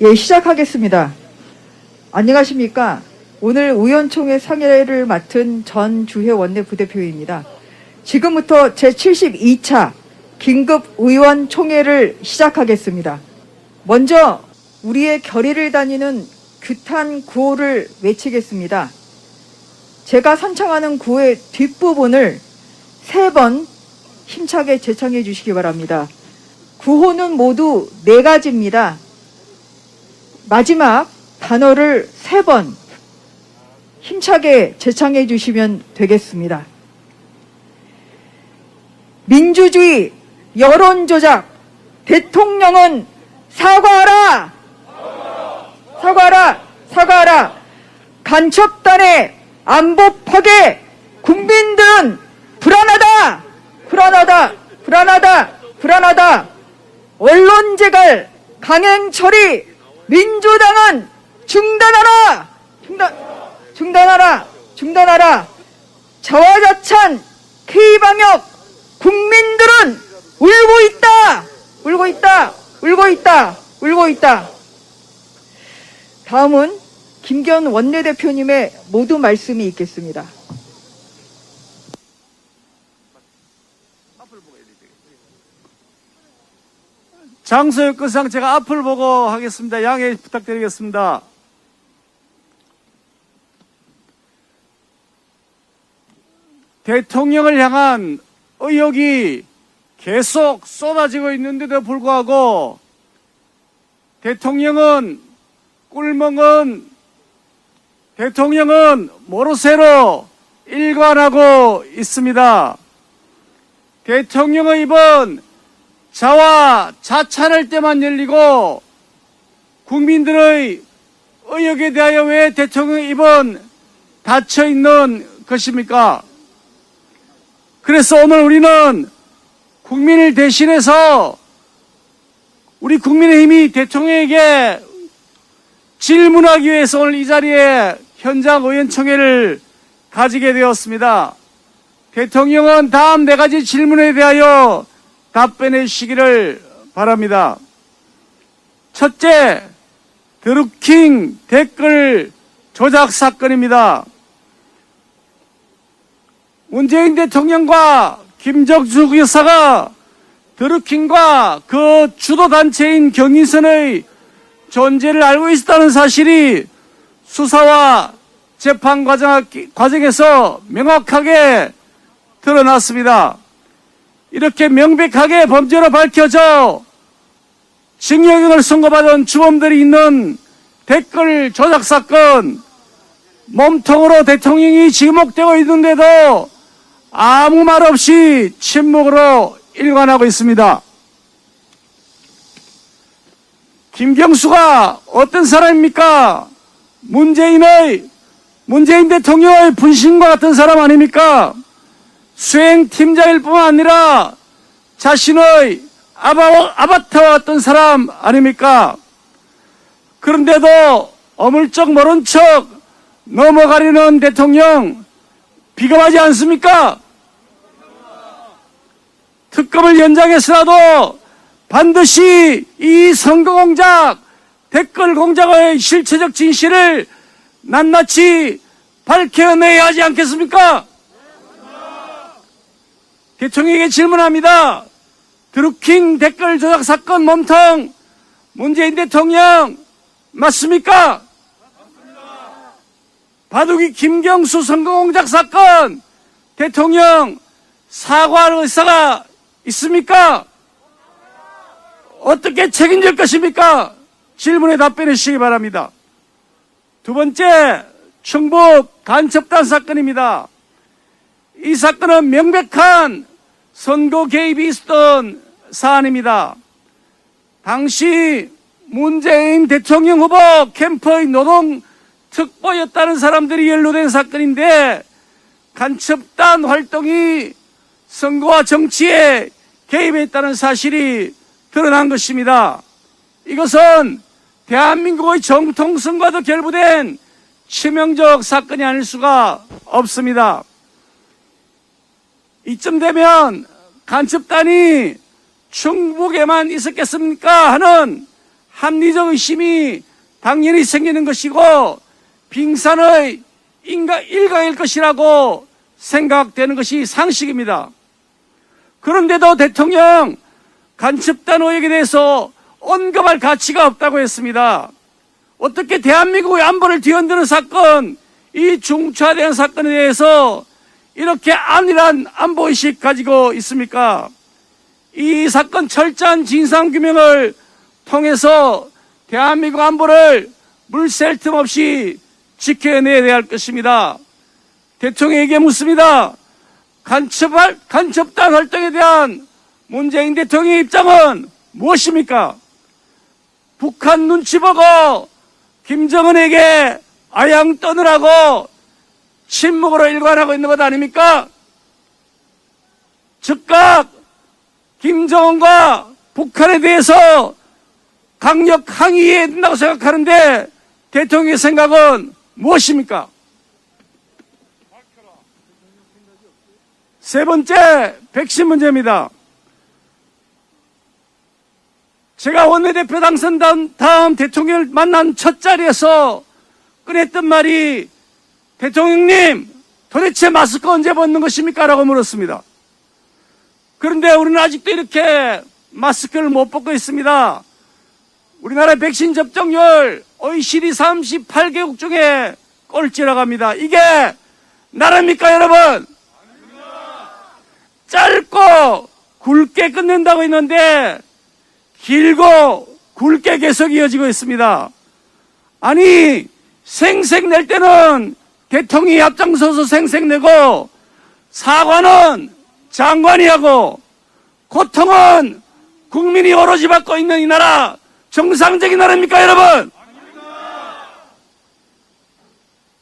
예, 시작하겠습니다. 안녕하십니까. 오늘 의원총회 상임을 맡은 전주혜 원내부대표입니다. 지금부터 제72차 긴급의원총회를 시작하겠습니다. 먼저 우리의 결의를 다니는 규탄 구호를 외치겠습니다. 제가 선창하는 구호의 뒷부분을 3번 힘차게 재창해 주시기 바랍니다. 구호는 모두 4가지입니다. 마지막 단어를 3번 힘차게 재창해 주시면 되겠습니다. 민주주의, 여론조작, 대통령은 사과하라! 사과하라! 사과하라! 간첩단의 안보 파괴! 국민들은 불안하다! 불안하다! 불안하다! 불안하다! 언론 재갈, 강행 처리! 민주당은 중단하라! 중단하라! 중단하라! 자화자찬 K방역 국민들은 울고 있다! 울고 있다! 울고 있다! 울고 있다! 다음은 김기현 원내대표님의 모두 말씀이 있겠습니다. 장소 여건상 제가 앞을 보고 하겠습니다. 양해 부탁드리겠습니다. 대통령을 향한 의혹이 계속 쏟아지고 있는데도 불구하고 대통령은 모르쇠로 일관하고 있습니다. 대통령의 입은 자화자찬할 때만 열리고 국민들의 의혹에 대하여 왜 대통령의 입은 닫혀 있는 것입니까? 그래서 오늘 우리는 국민을 대신해서 우리 국민의힘이 대통령에게 질문하기 위해서 오늘 이 자리에 현장 의원총회를 가지게 되었습니다. 대통령은 다음 4가지 질문에 대하여 답변해 주시기를 바랍니다. 첫째, 드루킹 댓글 조작 사건입니다. 문재인 대통령과 김정주 여사가 드루킹과 그 주도단체인 경인선의 존재를 알고 있었다는 사실이 수사와 재판 과정에서 명확하게 드러났습니다. 이렇게 명백하게 범죄로 밝혀져 징역형을 선고받은 주범들이 있는 댓글 조작 사건, 몸통으로 대통령이 지목되고 있는데도 아무 말 없이 침묵으로 일관하고 있습니다. 김경수가 어떤 사람입니까? 문재인 대통령의 분신과 같은 사람 아닙니까? 수행팀장일 뿐만 아니라 자신의 아바타와 같은 사람 아닙니까? 그런데도 어물쩍 모른 척 넘어가려는 대통령 비겁하지 않습니까? 특검을 연장해서라도 반드시 이 선거공작, 댓글 공작의 실체적 진실을 낱낱이 밝혀내야 하지 않겠습니까? 대통령에게 질문합니다. 드루킹 댓글 조작 사건 몸통 문재인 대통령 맞습니까? 바둑이 김경수 선거공작 사건 대통령 사과할 의사가 있습니까? 어떻게 책임질 것입니까? 질문에 답변해 주시기 바랍니다. 두 번째, 충북 간첩단 사건입니다. 이 사건은 명백한 선거 개입이 있었던 사안입니다. 당시 문재인 대통령 후보 캠프의 노동 특보였다는 사람들이 연루된 사건인데 간첩단 활동이 선거와 정치에 개입했다는 사실이 드러난 것입니다. 이것은 대한민국의 정통성과도 결부된 치명적 사건이 아닐 수가 없습니다. 이쯤 되면 간첩단이 충북에만 있었겠습니까 하는 합리적 의심이 당연히 생기는 것이고 빙산의 일각일 것이라고 생각되는 것이 상식입니다. 그런데도 대통령 간첩단 의혹에 대해서 언급할 가치가 없다고 했습니다. 어떻게 대한민국의 안보를 뒤흔드는 사건, 이 중차대한 사건에 대해서 이렇게 안일한 안보의식 가지고 있습니까? 이 사건 철저한 진상규명을 통해서 대한민국 안보를 물샐 틈 없이 지켜내야 할 것입니다. 대통령에게 묻습니다. 간첩단 활동에 대한 문재인 대통령의 입장은 무엇입니까? 북한 눈치 보고 김정은에게 아양 떠느라고 침묵으로 일관하고 있는 것 아닙니까? 즉각 김정은과 북한에 대해서 강력 항의해야 된다고 생각하는데 대통령의 생각은 무엇입니까? 세 번째, 백신 문제입니다. 제가 원내대표 당선 다음 대통령을 만난 첫 자리에서 꺼냈던 말이 대통령님 도대체 마스크 언제 벗는 것입니까? 라고 물었습니다. 그런데 우리는 아직도 이렇게 마스크를 못 벗고 있습니다. 우리나라 백신 접종률 OECD 38개국 중에 꼴찌라고 합니다. 이게 나라입니까 여러분? 짧고 굵게 끝낸다고 했는데 길고 굵게 계속 이어지고 있습니다. 아니 생색 낼 때는 대통령이 앞장서서 생색 내고 사과는 장관이 하고 고통은 국민이 오로지 받고 있는 이 나라 정상적인 나라입니까 여러분?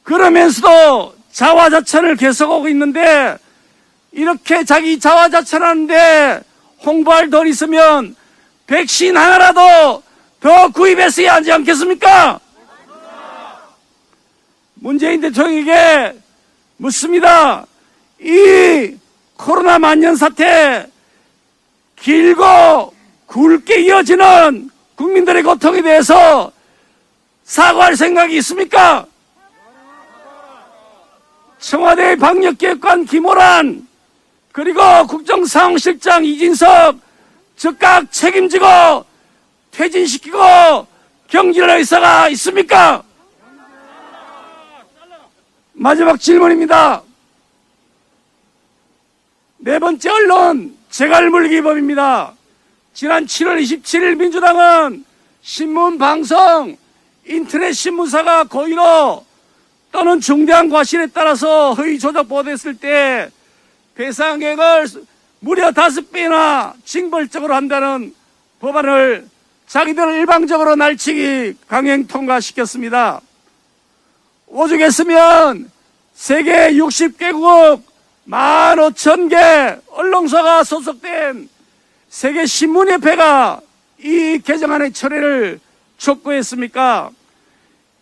그러면서도 자화자찬을 계속하고 있는데 이렇게 자기 자화자찬하는데 홍보할 돈 있으면 백신 하나라도 더 구입했어야 하지 않겠습니까? 문재인 대통령에게 묻습니다. 이 코로나 만년 사태 길고 굵게 이어지는 국민들의 고통에 대해서 사과할 생각이 있습니까? 청와대 방역기획관 김호란 그리고 국정상황실장 이진석 즉각 책임지고 퇴진시키고 경질할 의사가 있습니까? 마지막 질문입니다. 네 번째 언론 재갈물기법입니다. 지난 7월 27일 민주당은 신문, 방송, 인터넷 신문사가 고의로 또는 중대한 과실에 따라서 허위 조작 보도했을 때 배상액을 무려 5배나 징벌적으로 한다는 법안을 자기들은 일방적으로 날치기 강행 통과시켰습니다. 오죽했으면 세계 60개국 15,000개 언론사가 소속된 세계신문협회가 이 개정안의 철회를 촉구했습니까?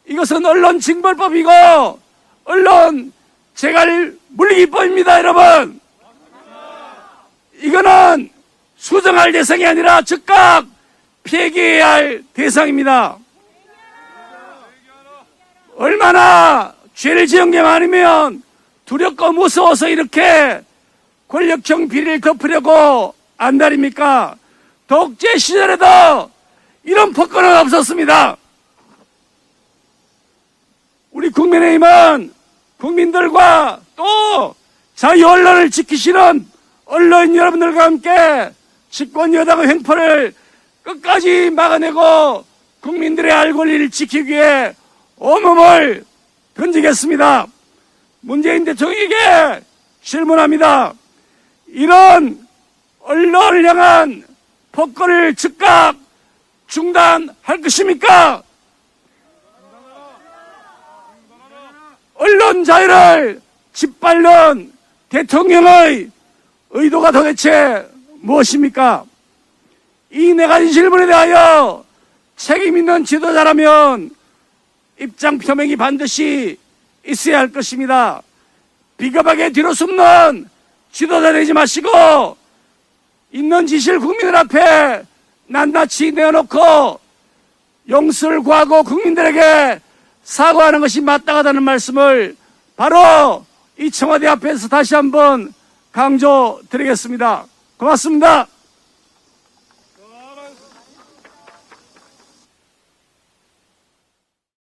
이것은 언론징벌법이고 언론 재갈물리기법입니다 여러분. 이거는 수정할 대상이 아니라 즉각 폐기해야 할 대상입니다. 얼마나 죄를 지은 게 많으면 두렵고 무서워서 이렇게 권력형 비리를 덮으려고 안달입니까? 독재 시절에도 이런 법권은 없었습니다. 우리 국민의힘은 국민들과 또 자유 언론을 지키시는 언론인 여러분들과 함께 집권 여당의 횡포를 끝까지 막아내고 국민들의 알 권리를 지키기 위해 온몸을 던지겠습니다. 문재인 대통령에게 질문합니다. 이런 언론을 향한 폭거를 즉각 중단할 것입니까? 언론 자유를 짓밟는 대통령의 의도가 도대체 무엇입니까? 이 네 가지 질문에 대하여 책임 있는 지도자라면 입장 표명이 반드시 있어야 할 것입니다. 비겁하게 뒤로 숨는 지도자 되지 마시고 있는 지시를 국민들 앞에 낱낱이 내어놓고 용서를 구하고 국민들에게 사과하는 것이 마땅하다는 말씀을 바로 이 청와대 앞에서 다시 한번 강조드리겠습니다. 고맙습니다.